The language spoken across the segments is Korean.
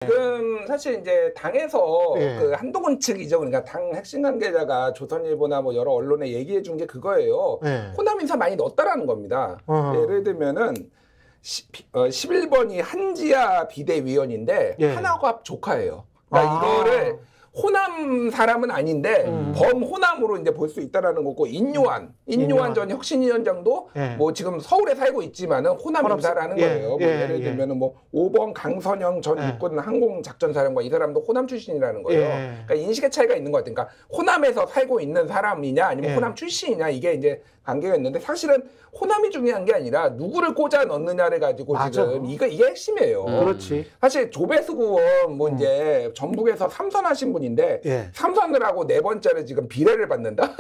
지금 사실 이제 당에서 예. 그 한동훈 측이죠. 그러니까 당 핵심 관계자가 조선일보나 뭐 여러 언론에 얘기해 준 게 그거예요. 예. 호남 인사 많이 넣었다라는 겁니다. 예를 들면은 11번이 한지아 비대위원인데 예. 하나갑 조카예요. 그러니까 이거를 호남 사람은 아닌데 범호남으로 이제 볼 수 있다라는 거고 인요한 전 혁신위원장도 예. 뭐 지금 서울에 살고 있지만은 호남 인사라는 거예요. 뭐 예를 들면은 뭐 5번 강선영 전 육군 항공작전사령관 이 사람도 호남 출신이라는 거예요. 그러니까 인식의 차이가 있는 것 같아요. 그러니까 호남에서 살고 있는 사람이냐 아니면 호남 출신이냐 이게 이제 관계가 있는데 사실은 호남이 중요한 게 아니라 누구를 꽂아 넣느냐를 가지고 맞아. 지금 이게 핵심이에요. 그렇지. 사실 조배수 의원 뭐 이제 전북에서 3선 하신 분인데 예. 3선을 하고 네 번째를 지금 비례를 받는다.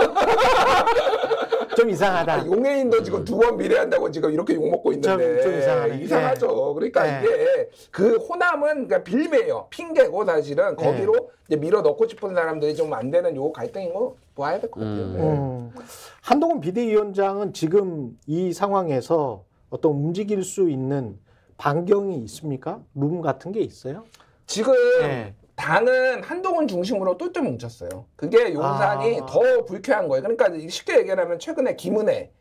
좀 이상하다. 용해인도 지금 2번 비례한다고 지금 이렇게 욕먹고 있는데 좀 이상하네. 이상하죠. 그러니까 이게 그 호남은 그러니까 빌매예요. 핑계고 사실은 거기로 이제 밀어 넣고 싶은 사람들이 좀 안 되는 요 갈등인 거 봐야 될 것 같아요. 한동훈 비대위원장은 지금 이 상황에서 어떤 움직일 수 있는 반경이 있습니까? 룸 같은 게 있어요? 지금 당은 한동훈 중심으로 똘똘 뭉쳤어요. 그게 용산이 더 불쾌한 거예요. 그러니까 쉽게 얘기하면 최근에 김은혜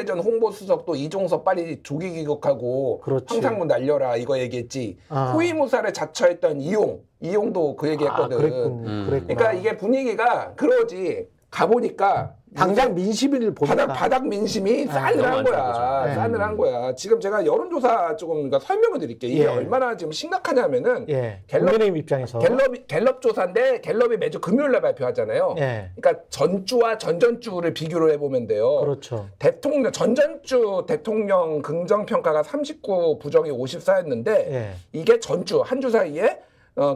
전 홍보수석도 이종섭 빨리 조기 귀국하고 황상무 날려라 이거 얘기했지. 호위무사를 자처했던 이용도 그 얘기했거든. 그랬구나. 그러니까 이게 분위기가 그러지 가보니까 당장 민심을 보니까 바닥 민심이 싸늘한 거야. 싸늘한 거야. 지금 제가 여론조사 조금 그러니까 설명을 드릴게요. 이게 얼마나 지금 심각하냐면은 국민의힘 입장에서 갤럽 조사인데 갤럽이 매주 금요일날 발표하잖아요. 그러니까 전주와 전전주를 비교를 해보면 돼요. 그렇죠. 전전주 대통령 긍정평가가 39, 부정이 54였는데 이게 전주 한 주 사이에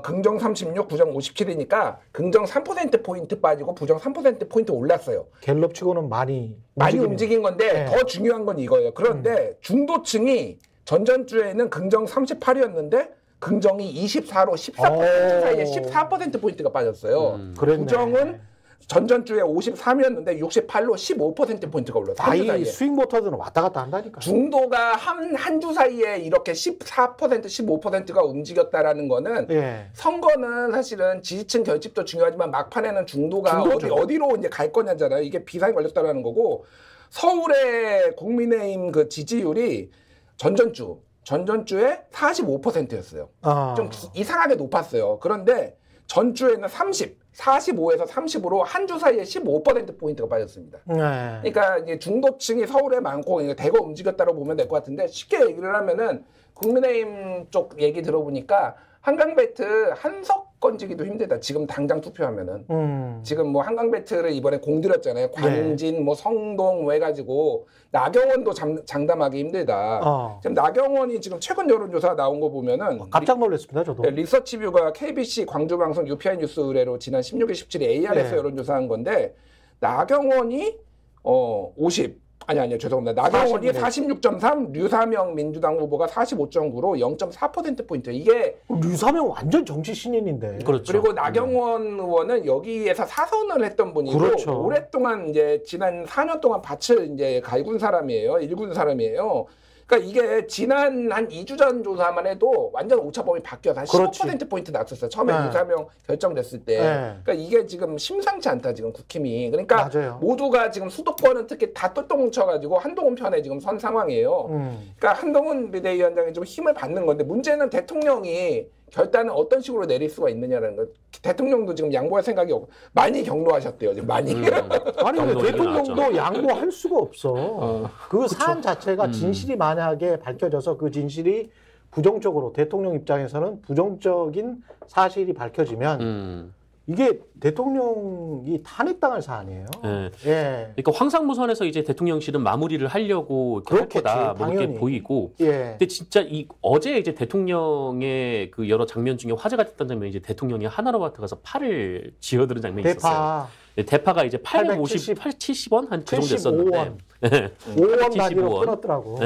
긍정 36, 부정 57이니까 긍정 3%포인트 빠지고 부정 3%포인트 올랐어요. 갤럽치고는 많이 움직인 건데 더 중요한 건 이거예요. 그런데 중도층이 전전주에는 긍정 38이었는데 긍정이 24로 14% 사이에 14%포인트가 빠졌어요. 부정은 전전주에 53이었는데 68로 15%포인트가 올랐어요. 이 스윙보터들은 왔다 갔다 한다니까. 중도가 한 주 사이에 이렇게 14%, 15%가 움직였다라는 거는 선거는 사실은 지지층 결집도 중요하지만 막판에는 중도가 어디로 이제 갈 거냐잖아요. 이게 비상이 걸렸다라는 거고 서울의 국민의힘 그 지지율이 전전주에 45%였어요. 좀 이상하게 높았어요. 그런데 전주에는 45에서 30으로 한 주 사이에 15%포인트가 빠졌습니다. 그러니까 이제 중도층이 서울에 많고 대거 움직였다고 보면 될 것 같은데 쉽게 얘기를 하면은 국민의힘 쪽 얘기 들어보니까 한강벨트 한석 건지기도 힘들다. 지금 당장 투표하면은. 지금 뭐 한강벨트를 이번에 공들였잖아요. 광진, 뭐 성동 뭐 해가지고 나경원도 장담하기 힘들다. 지금 나경원이 지금 최근 여론조사 나온 거 보면은 깜짝 놀랐습니다. 저도. 리서치뷰가 KBC 광주방송 UPI 뉴스 의뢰로 지난 16일 17일 AR에서 여론조사한 건데 나경원이 50 아니요 죄송합니다. 나경원이 46.3, 류사명 민주당 후보가 45.9로 0.4%포인트. 이게 류사명 완전 정치 신인인데. 그렇죠. 그리고 나경원 의원은 여기에서 4선을 했던 분이고 오랫동안 이제 지난 4년 동안 밭을 이제 갈군 사람이에요. 일군 사람이에요. 그러니까 이게 지난 한 2주 전 조사만 해도 완전 오차범위 바뀌어서 한 15%포인트 났었어요. 처음에 유사명 결정됐을 때. 그러니까 이게 지금 심상치 않다, 지금 국힘이. 그러니까 모두가 지금 수도권은 특히 다 똘똘 뭉쳐가지고 한동훈 편에 지금 선 상황이에요. 그러니까 한동훈 비대위원장이 좀 힘을 받는 건데 문제는 대통령이 결단을 어떤 식으로 내릴 수가 있느냐라는 거. 대통령도 지금 양보할 생각이 없고 많이 경로하셨대요. 지금 많이. 아니 대통령도 양보할 수가 없어. 그 사안 자체가 진실이 만약에 밝혀져서 그 진실이 부정적으로 대통령 입장에서는 부정적인 사실이 밝혀지면 이게 대통령이 탄핵당할 사안이에요. 그러니까 황상무선에서 이제 대통령실은 마무리를 하려고 할 거다 뭐 이렇게 보이고. 근데 진짜 어제 이제 대통령의 그 여러 장면 중에 화제가 됐던 장면이 이제 대통령이 하나로마트 가서 팔을 쥐어드는 장면이 있었어요. 대파가 이제 870원 한 그 정도 됐었는데 5원 단위로 끊었더라고.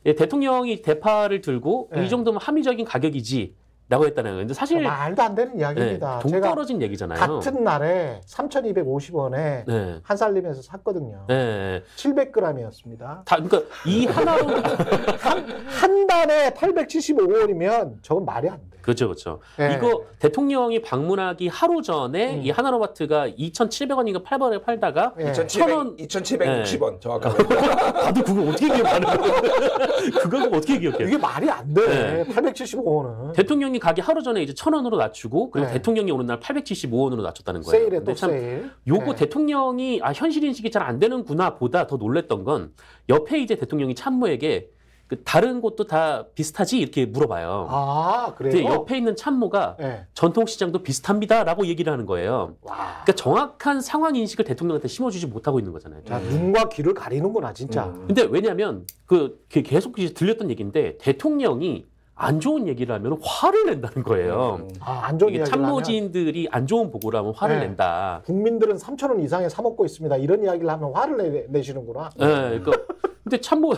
대통령이 대파를 들고 이 정도면 합리적인 가격이지. 라고 했다는 거예요. 근데 사사실 말도 안 되는 이야기입니다. 동떨어진 얘기잖아요. 같은 날에 3,250원에 한살림에서 샀거든요. 700g이었습니다. 그러니까 이 하나로 한 단에 875원이면 저건 말이 안 돼. 그렇죠, 그렇죠. 이거 대통령이 방문하기 하루 전에 이 하나로마트가 2,700원인가 800원에 팔다가 2,760원 정확하게. 다들 그걸 어떻게 기억하는 거야? 그걸 어떻게 기억해? 이게 말이 안 돼. 875원은. 대통령이 가기 하루 전에 이제 1,000원으로 낮추고 그리고 대통령이 오는 날 875원으로 낮췄다는 거예요. 세일에 또 세일. 요거 대통령이 현실 인식이 잘 안 되는구나 보다 더 놀랬던 건 옆에 이제 대통령이 참모에게 다른 곳도 다 비슷하지? 이렇게 물어봐요. 아, 그래요? 옆에 있는 참모가 전통시장도 비슷합니다라고 얘기를 하는 거예요. 와. 그러니까 정확한 상황 인식을 대통령한테 심어주지 못하고 있는 거잖아요. 자, 눈과 귀를 가리는구나, 진짜. 근데 왜냐하면 계속 이제 들렸던 얘기인데 대통령이 안 좋은 얘기를 하면 화를 낸다는 거예요. 안 좋은 이야기를 참모진들이 안 좋은 보고를 하면 화를 낸다. 국민들은 3,000원 이상에 사 먹고 있습니다. 이런 이야기를 하면 화를 내시는구나. 네, 근데 참모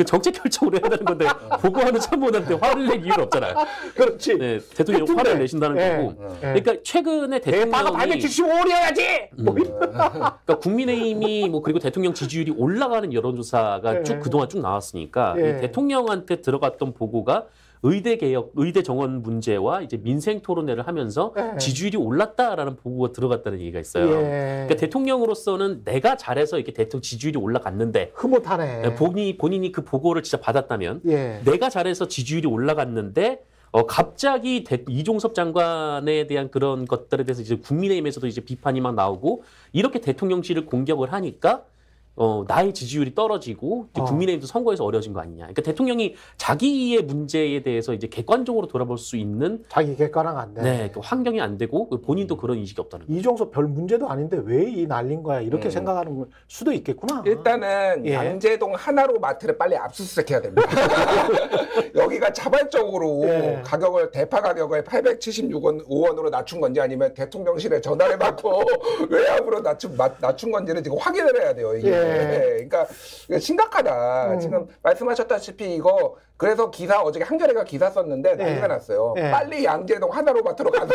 정책 결정으로 해야 되는 건데 보고하는 참모한테 화를 낼 이유는 없잖아요. 그렇지. 네, 대통령이 화를 내신다는 거고. 그러니까 최근에 대통령이 875원이어야지. 그러니까 국민의힘이 그리고 대통령 지지율이 올라가는 여론조사가 쭉 그동안 쭉 나왔으니까 이 대통령한테 들어갔던 보고가 의대 개혁, 의대 정원 문제와 이제 민생 토론회를 하면서 지지율이 올랐다라는 보고가 들어갔다는 얘기가 있어요. 그러니까 대통령으로서는 내가 잘해서 이렇게 대통령 지지율이 올라갔는데 흐뭇하네. 본인이 그 보고를 진짜 받았다면 내가 잘해서 지지율이 올라갔는데 갑자기 이종섭 장관에 대한 그런 것들에 대해서 이제 국민의힘에서도 이제 비판이 막 나오고 이렇게 대통령실을 공격을 하니까 나의 지지율이 떨어지고 이제 국민의힘도 선거에서 어려진 거 아니냐. 그러니까 대통령이 자기의 문제에 대해서 이제 객관적으로 돌아볼 수 있는 자기 객관화가 안 돼. 네, 환경이 안 되고 본인도 그런 인식이 없다는 거예요. 이종섭 별 문제도 아닌데 왜 이 난린 거야? 이렇게 생각하는 수도 있겠구나. 일단은 양재동 하나로 마트를 빨리 압수수색해야 됩니다. 여기가 자발적으로 대파 가격을 876원으로 낮춘 건지 아니면 대통령실에 전화를 받고 외압으로 낮춘 건지를 지금 확인을 해야 돼요. 이게. 그러니까 심각하다. 지금 말씀하셨다시피 이거 그래서 어저께 한겨레가 기사 썼는데 난리가 났어요. 빨리 양재동 하나로마트로 가서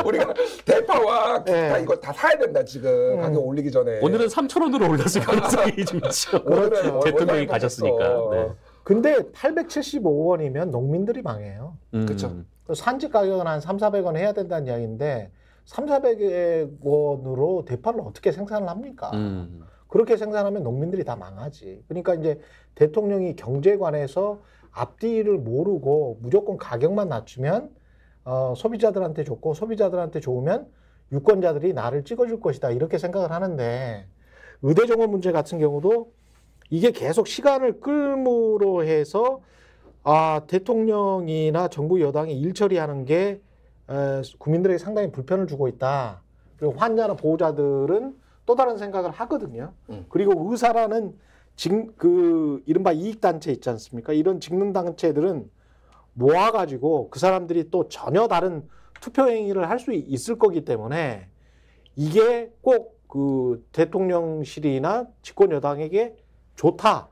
우리가 대파와 기타 이거 다 사야 된다 지금 가격 올리기 전에. 오늘은 3,000원으로 올랐을 가능성이 좀 있죠. 오늘은 대통령이 가셨으니까. 네. 근데 875원이면 농민들이 망해요. 그렇죠. 산지 가격은 한 300~400원 해야 된다는 이야기인데 300~400원으로 대파를 어떻게 생산을 합니까? 그렇게 생산하면 농민들이 다 망하지. 그러니까 이제 대통령이 경제에 관해서 앞뒤를 모르고 무조건 가격만 낮추면 소비자들한테 좋고 소비자들한테 좋으면 유권자들이 나를 찍어줄 것이다. 이렇게 생각을 하는데 의대 정원 문제 같은 경우도 이게 계속 시간을 끌므로 해서 대통령이나 정부 여당이 일 처리하는 게 국민들에게 상당히 불편을 주고 있다. 그리고 환자나 보호자들은 또 다른 생각을 하거든요. 그리고 의사라는 이른바 이익단체 있지 않습니까? 이런 직능단체들은 모아가지고 그 사람들이 또 전혀 다른 투표 행위를 할 수 있을 거기 때문에 이게 꼭 그 대통령실이나 집권 여당에게 좋다.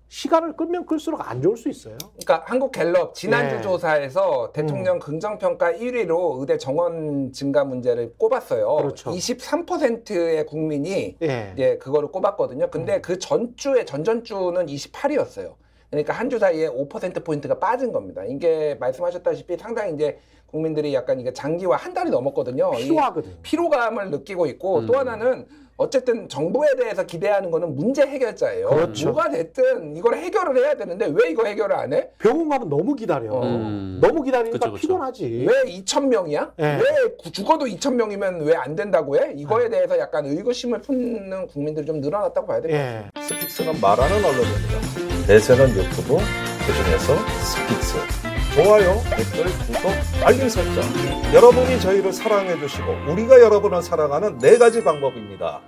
시간을 끌면 끌수록 안 좋을 수 있어요. 그러니까 한국갤럽 지난주 조사에서 대통령 긍정평가 1위로 의대 정원 증가 문제를 꼽았어요. 그렇죠. 23%의 국민이 이제 그거를 꼽았거든요. 근데 그 전전주는 28이었어요. 그러니까 한 주 사이에 5%포인트가 빠진 겁니다. 이게 말씀하셨다시피 상당히 이제 국민들이 약간 이게 장기화 한 달이 넘었거든요. 피로하거든요. 피로감을 느끼고 있고 또 하나는 어쨌든 정부에 대해서 기대하는 거는 문제 해결자예요. 그렇죠. 뭐가 됐든 이걸 해결을 해야 되는데 왜 이거 해결을 안 해? 병원 가면 너무 기다려. 너무 기다리니까 피곤하지. 왜 2,000명이야? 왜 죽어도 2,000명이면 왜 안 된다고 해? 이거에 대해서 약간 의구심을 품는 국민들이 좀 늘어났다고 봐야 될 것 같아요. 스픽스는 말하는 언론입니다. 대세는 유튜브, 그중에서 스픽스. 좋아요, 댓글, 구독, 알림 설정. 여러분이 저희를 사랑해 주시고 우리가 여러분을 사랑하는 4가지 방법입니다.